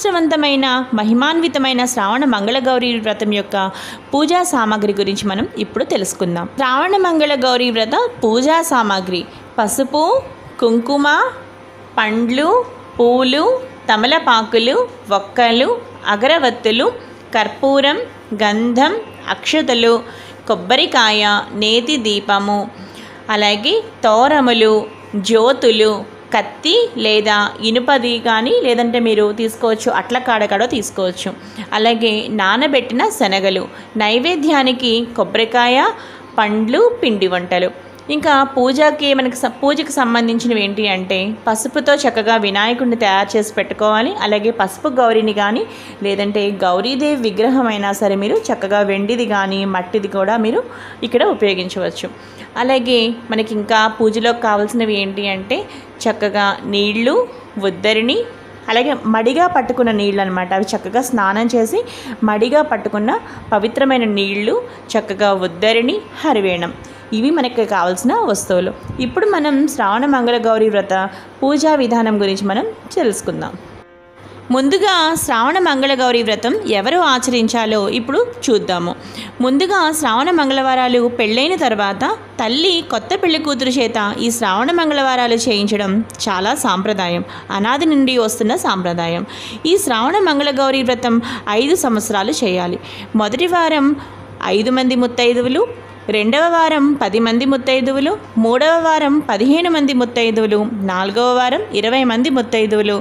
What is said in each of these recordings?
ప్రతిష్టవంతమైన మహిమాన్వితమైన శ్రావణ మంగళగౌరీ వ్రతం యొక్క పూజా సామాగ్రి గురించి మనం ఇప్పుడు తెలుసుకుందాం. శ్రావణ మంగళగౌరీ వ్రత పూజా సామాగ్రి: పసుపు, కుంకుమ, పండ్లు, పూలు, తమలపాకులు, వక్కలు, అగరవత్తులు, కర్పూరం, గంధం, అక్షతలు, కొబ్బరికాయ, నేతి దీపము, అలాగే తోరములు, జ్యోతులు, కత్తి లేదా ఇనుపది కానీ లేదంటే మీరు తీసుకోవచ్చు, అట్ల కాడ తీసుకోవచ్చు. అలాగే నానబెట్టిన శనగలు, నైవేద్యానికి కొబ్బరికాయ, పండ్లు, పిండి వంటలు. ఇంకా పూజకి సంబంధించినవి ఏంటి అంటే పసుపుతో చక్కగా వినాయకుడిని తయారు చేసి పెట్టుకోవాలి. అలాగే పసుపు గౌరిని కానీ లేదంటే గౌరీదేవి విగ్రహం అయినా సరే మీరు చక్కగా వెండిది కానీ మట్టిది కూడా మీరు ఇక్కడ ఉపయోగించవచ్చు. అలాగే మనకి ఇంకా పూజలోకి కావాల్సినవి ఏంటి అంటే చక్కగా నీళ్లు, ఉద్దరిని, అలాగే మడిగా పట్టుకున్న నీళ్ళు అనమాట. అవి చక్కగా స్నానం చేసి మడిగా పట్టుకున్న పవిత్రమైన నీళ్లు, చక్కగా ఉద్దరిని, హరివేణం. ఇవి మనకి కావాల్సిన వస్తువులు. ఇప్పుడు మనం శ్రావణ మంగళగౌరీ వ్రత పూజా విధానం గురించి మనం తెలుసుకుందాం. ముందుగా శ్రావణ మంగళగౌరీ వ్రతం ఎవరు ఆచరించాలో ఇప్పుడు చూద్దాము. ముందుగా శ్రావణ మంగళవారాలు పెళ్ళైన తర్వాత తల్లి కొత్త పెళ్లి కూతురు చేత ఈ శ్రావణ మంగళవారాలు చేయించడం చాలా సాంప్రదాయం, అనాది నుండి వస్తున్న సాంప్రదాయం. ఈ శ్రావణ మంగళగౌరీ వ్రతం 5 సంవత్సరాలు చేయాలి. మొదటి వారం 5 మంది ముత్తైదువులు, రెండవ వారం 10 మంది ముత్తైదువులు, మూడవ వారం 15 మంది ముత్తైదువులు, నాలుగవ వారం 20 మంది ముత్తైదువులు,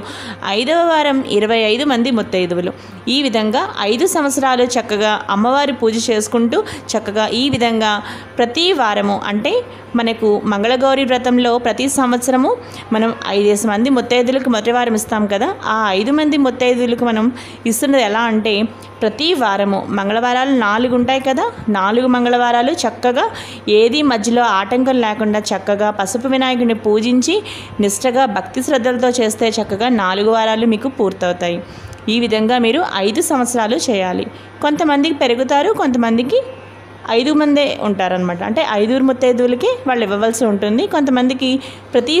ఐదవ వారం 25 మంది ముత్తైదువులు. ఈ విధంగా 5 సంవత్సరాలు చక్కగా అమ్మవారి పూజ చేసుకుంటూ చక్కగా ఈ విధంగా ప్రతి వారము అంటే మనకు మంగళగౌరీ వ్రతంలో ప్రతి సంవత్సరము మనం 5 మంది ముత్తైదులకు మొదటి వారం ఇస్తాం కదా, ఆ 5 మంది ముత్తైదులకు మనం ఇస్తున్నది ఎలా అంటే ప్రతి వారము మంగళవారాలు 4 ఉంటాయి కదా, 4 మంగళవారాలు చక్కగా ఏది మధ్యలో ఆటంకం లేకుండా చక్కగా పసుపు వినాయకుడిని పూజించి నిష్టగా భక్తి శ్రద్ధలతో చేస్తే చక్కగా 4 వారాలు మీకు పూర్తవుతాయి. ఈ విధంగా మీరు 5 సంవత్సరాలు చేయాలి. కొంతమందికి పెరుగుతారు, కొంతమందికి 5 మందే ఉంటారనమాట. అంటే 5 ముత్తైదువులకి వాళ్ళు ఇవ్వవలసి ఉంటుంది. కొంతమందికి ప్రతి